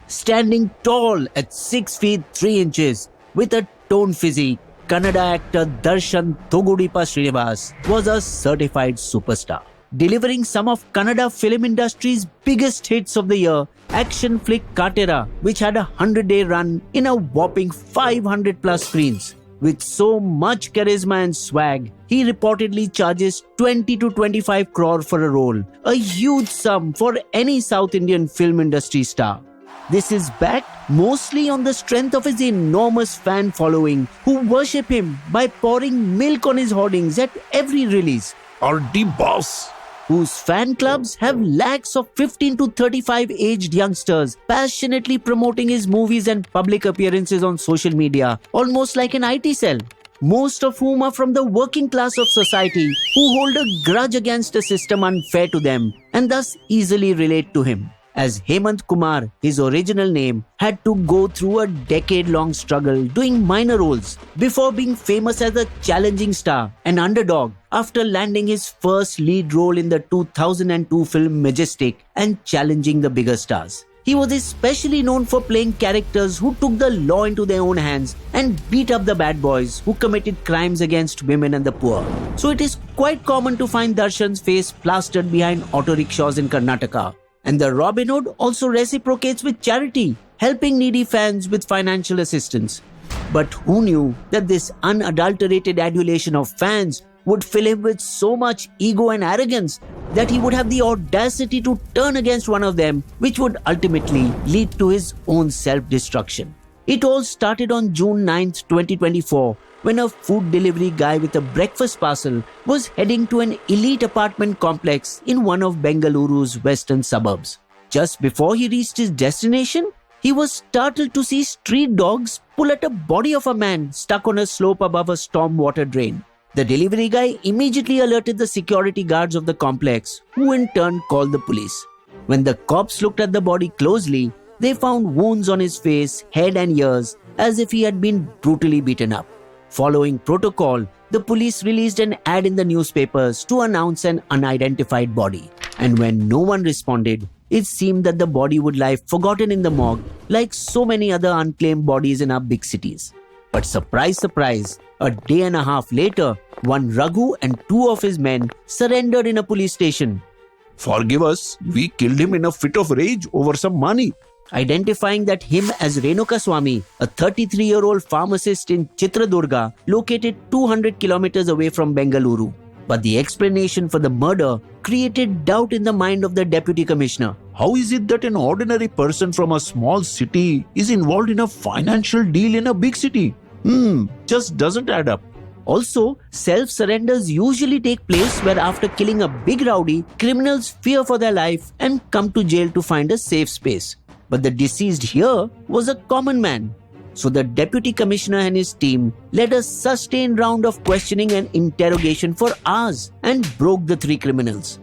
Standing tall at 6 feet 3 inches with a toned physique, Kannada actor Darshan Thogudeepa was a certified superstar. Delivering some of Kannada film industry's biggest hits of the year, action flick Katera, which had a 100-day run in a whopping 500 plus screens. With so much charisma and swag, he reportedly charges 20 to 25 crore for a role, a huge sum for any South Indian film industry star. This is backed mostly on the strength of his enormous fan following who worship him by pouring milk on his hoardings at every release. Or the boss, whose fan clubs have lakhs of 15 to 35 aged youngsters passionately promoting his movies and public appearances on social media, almost like an IT cell. Most of whom are from the working class of society who hold a grudge against a system unfair to them and thus easily relate to him. As Hemant Kumar, his original name, had to go through a decade-long struggle doing minor roles before being famous as a challenging star, an underdog, after landing his first lead role in the 2002 film Majestic and challenging the bigger stars. He was especially known for playing characters who took the law into their own hands and beat up the bad boys who committed crimes against women and the poor. So it is quite common to find Darshan's face plastered behind auto rickshaws in Karnataka. And the Robin Hood also reciprocates with charity, helping needy fans with financial assistance. But who knew that this unadulterated adulation of fans would fill him with so much ego and arrogance that he would have the audacity to turn against one of them, which would ultimately lead to his own self-destruction. It all started on June 9th, 2024, when a food delivery guy with a breakfast parcel was heading to an elite apartment complex in one of Bengaluru's western suburbs. Just before he reached his destination, he was startled to see street dogs pull at a body of a man stuck on a slope above a stormwater drain. The delivery guy immediately alerted the security guards of the complex, who in turn called the police. When the cops looked at the body closely, they found wounds on his face, head and ears, as if he had been brutally beaten up. Following protocol, the police released an ad in the newspapers to announce an unidentified body. And when no one responded, it seemed that the body would lie forgotten in the morgue like so many other unclaimed bodies in our big cities. But surprise, surprise, a day and a half later, one Raghu and two of his men surrendered in a police station. forgive us, we killed him in a fit of rage over some money. Identifying that him as Renukaswamy, a 33-year-old pharmacist in Chitradurga, located 200 kilometers away from Bengaluru. But the explanation for the murder created doubt in the mind of the deputy commissioner. How is it that an ordinary person from a small city is involved in a financial deal in a big city? Just doesn't add up. Also, self-surrenders usually take place where after killing a big rowdy, criminals fear for their life and come to jail to find a safe space. But the deceased here was a common man. So the deputy commissioner and his team led a sustained round of questioning and interrogation for hours and broke the three criminals.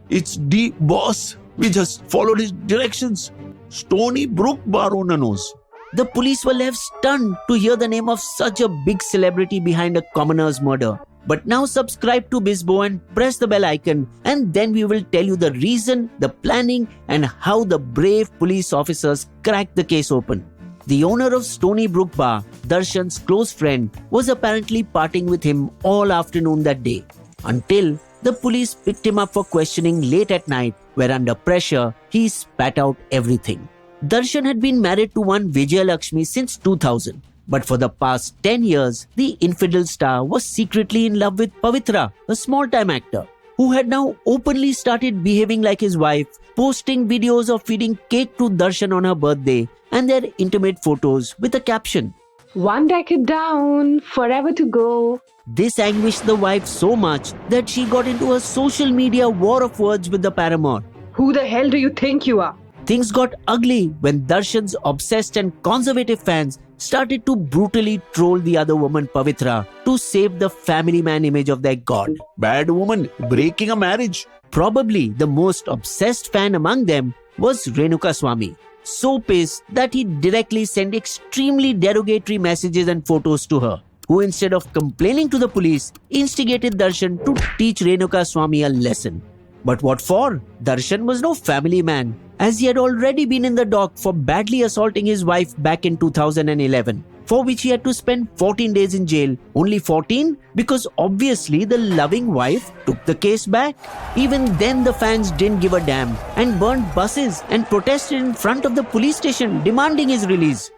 It's the boss. We just followed his directions. Stony Brook bar owner knows. The police were left stunned to hear the name of such a big celebrity behind a commoner's murder. But now subscribe to Bisbo and press the bell icon, and then we will tell you the reason, the planning, and how the brave police officers cracked the case open. The owner of Stony Brook Bar, Darshan's close friend, was apparently partying with him all afternoon that day, until the police picked him up for questioning late at night, where under pressure, he spat out everything. Darshan had been married to one Vijay Lakshmi since 2000. But for the past 10 years, the infidel star was secretly in love with Pavithra, a small-time actor, who had now openly started behaving like his wife, posting videos of feeding cake to Darshan on her birthday and their intimate photos with a caption, "One decade down, forever to go." This anguished the wife so much that she got into a social media war of words with the paramour. Who the hell do you think you are? Things got ugly when Darshan's obsessed and conservative fans started to brutally troll the other woman Pavithra to save the family man image of their god. Bad woman breaking a marriage. Probably the most obsessed fan among them was Renukaswamy, so pissed that he directly sent extremely derogatory messages and photos to her, who instead of complaining to the police, instigated Darshan to teach Renukaswamy a lesson. But what for? Darshan was no family man, as he had already been in the dock for badly assaulting his wife back in 2011, for which he had to spend 14 days in jail. Only 14? Because obviously the loving wife took the case back. Even then the fans didn't give a damn and burned buses and protested in front of the police station demanding his release.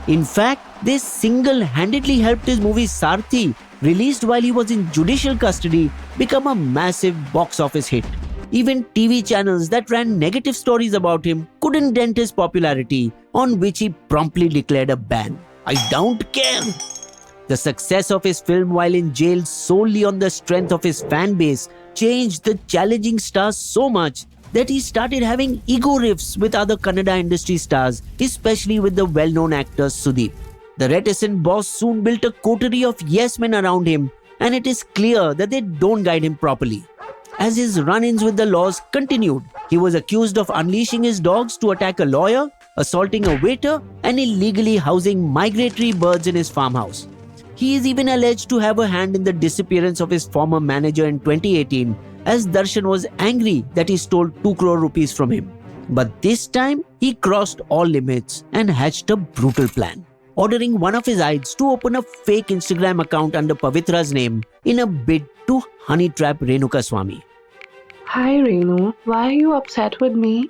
In fact, they single-handedly helped his movie Sarthi, released while he was in judicial custody, become a massive box office hit. Even TV channels that ran negative stories about him couldn't dent his popularity, on which he promptly declared a ban. I don't care. The success of his film while in jail solely on the strength of his fan base changed the challenging stars so much that he started having ego rifts with other Kannada industry stars, especially with the well-known actor Sudeep. The reticent boss soon built a coterie of yes men around him, and it is clear that they don't guide him properly. As his run-ins with the laws continued, he was accused of unleashing his dogs to attack a lawyer, assaulting a waiter, and illegally housing migratory birds in his farmhouse. He is even alleged to have a hand in the disappearance of his former manager in 2018, as Darshan was angry that he stole 2 crore rupees from him. But this time, he crossed all limits and hatched a brutal plan, ordering one of his aides to open a fake Instagram account under Pavithra's name in a bid to honey trap Renukaswamy. Hi Renu, why are you upset with me?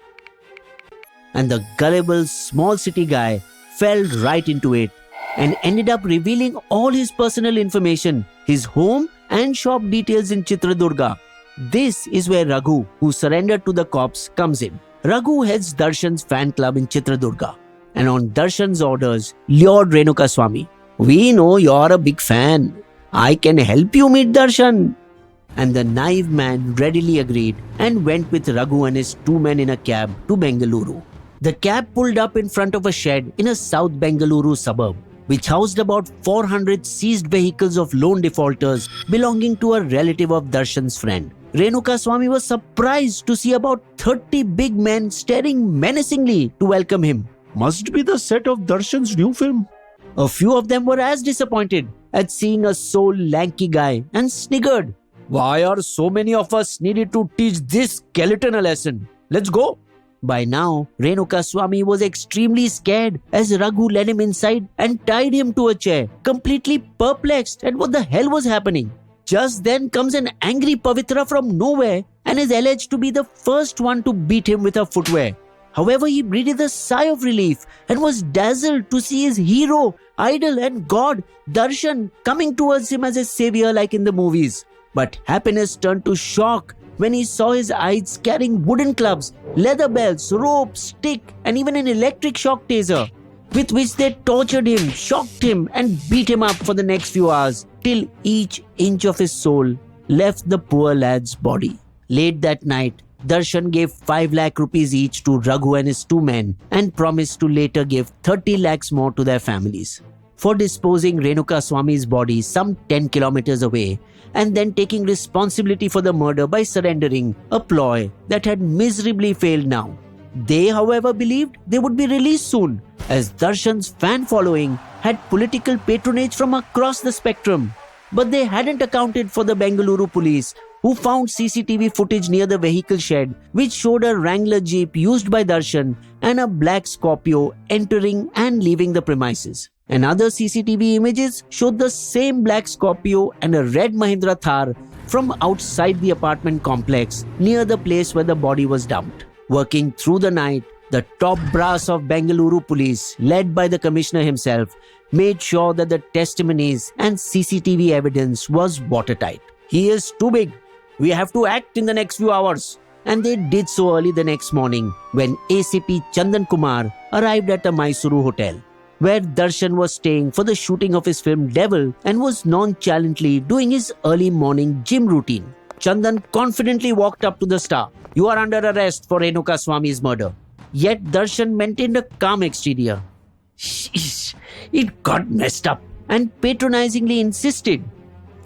And the gullible small city guy fell right into it and ended up revealing all his personal information, his home and shop details in Chitradurga. This is where Raghu, who surrendered to the cops, comes in. Raghu heads Darshan's fan club in Chitradurga and on Darshan's orders lured Renukaswamy. We know you're a big fan. I can help you meet Darshan. And the naive man readily agreed and went with Raghu and his 2 men in a cab to Bengaluru. The cab pulled up in front of a shed in a South Bengaluru suburb, which housed about 400 seized vehicles of loan defaulters belonging to a relative of Darshan's friend. Renukaswamy was surprised to see about 30 big men staring menacingly to welcome him. Must be the set of Darshan's new film. A few of them were as disappointed at seeing a so lanky guy and sniggered. Why are so many of us needed to teach this skeleton a lesson? Let's go. By now, Renukaswamy was extremely scared as Raghu led him inside and tied him to a chair, completely perplexed at what the hell was happening. Just then comes an angry Pavithra from nowhere and is alleged to be the first one to beat him with her footwear. However, he breathed a sigh of relief and was dazzled to see his hero, idol and god, Darshan, coming towards him as a savior like in the movies. But happiness turned to shock when he saw his aides carrying wooden clubs, leather belts, ropes, stick and even an electric shock taser, with which they tortured him, shocked him and beat him up for the next few hours till each inch of his soul left the poor lad's body. Late that night, Darshan gave 5 lakh rupees each to Raghu and his 2 men and promised to later give 30 lakhs more to their families for disposing Renukaswamy's body some 10 kilometers away and then taking responsibility for the murder by surrendering, a ploy that had miserably failed now. They, however, believed they would be released soon, as Darshan's fan following had political patronage from across the spectrum. But they hadn't accounted for the Bengaluru police, who found CCTV footage near the vehicle shed which showed a Wrangler Jeep used by Darshan and a black Scorpio entering and leaving the premises. And other CCTV images showed the same black Scorpio and a red Mahindra Thar from outside the apartment complex near the place where the body was dumped. Working through the night, the top brass of Bengaluru police, led by the commissioner himself, made sure that the testimonies and CCTV evidence was watertight. He is too big. We have to act in the next few hours. And they did so early the next morning when ACP Chandan Kumar arrived at a Mysuru hotel, where Darshan was staying for the shooting of his film Devil and was nonchalantly doing his early morning gym routine. Chandan confidently walked up to the star. You are under arrest for Renukaswamy's murder. Yet Darshan maintained a calm exterior. Sheesh, it got messed up and patronizingly insisted.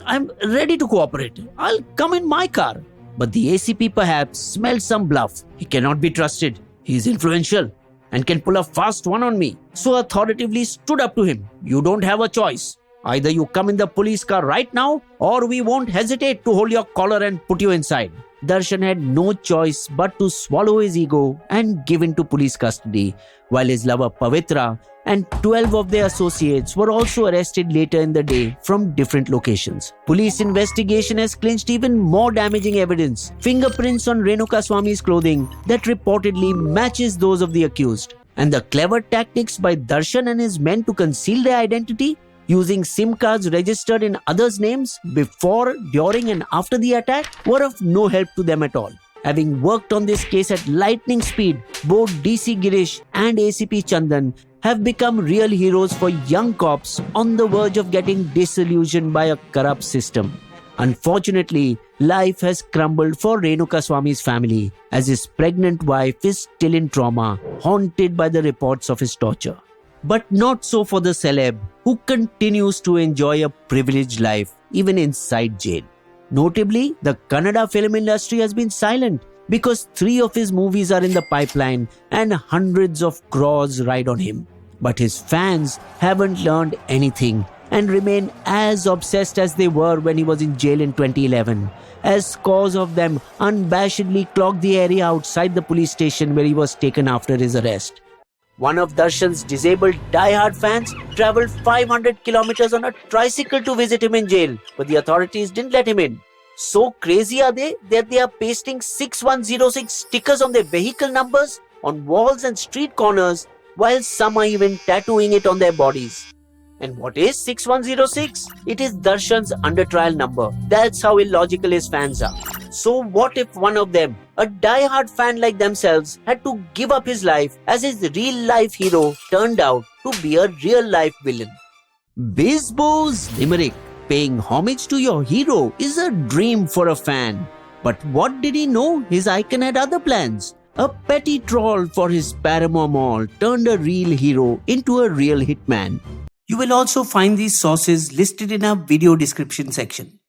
I'm ready to cooperate. I'll come in my car. But the ACP perhaps smelled some bluff. He cannot be trusted. He is influential and can pull a fast one on me. So authoritatively stood up to him. You don't have a choice. Either you come in the police car right now or we won't hesitate to hold your collar and put you inside. Darshan had no choice but to swallow his ego and give in to police custody, while his lover Pavithra and 12 of their associates were also arrested later in the day from different locations. Police investigation has clinched even more damaging evidence: fingerprints on Renukaswamy's clothing that reportedly matches those of the accused. And the clever tactics by Darshan and his men to conceal their identity, using SIM cards registered in others' names before, during and after the attack, were of no help to them at all. Having worked on this case at lightning speed, both DC Girish and ACP Chandan have become real heroes for young cops on the verge of getting disillusioned by a corrupt system. Unfortunately, life has crumbled for Renukaswamy's family, as his pregnant wife is still in trauma, haunted by the reports of his torture. But not so for the celeb, who continues to enjoy a privileged life even inside jail. Notably, the Kannada film industry has been silent because 3 of his movies are in the pipeline and hundreds of crores ride on him. But his fans haven't learned anything and remain as obsessed as they were when he was in jail in 2011, as scores of them unabashedly clogged the area outside the police station where he was taken after his arrest. One of Darshan's disabled die-hard fans traveled 500 kilometers on a tricycle to visit him in jail, but the authorities didn't let him in. So crazy are they that they are pasting 6106 stickers on their vehicle numbers on walls and street corners, while some are even tattooing it on their bodies. And what is 6106? It is Darshan's under trial number. That's how illogical his fans are. So what if one of them, a die-hard fan like themselves, had to give up his life as his real-life hero turned out to be a real-life villain? Bisbo's limerick, paying homage to your hero, is a dream for a fan. But what did he know? His icon had other plans. A petty troll for his paramour mall turned a real hero into a real hitman. You will also find these sources listed in our video description section.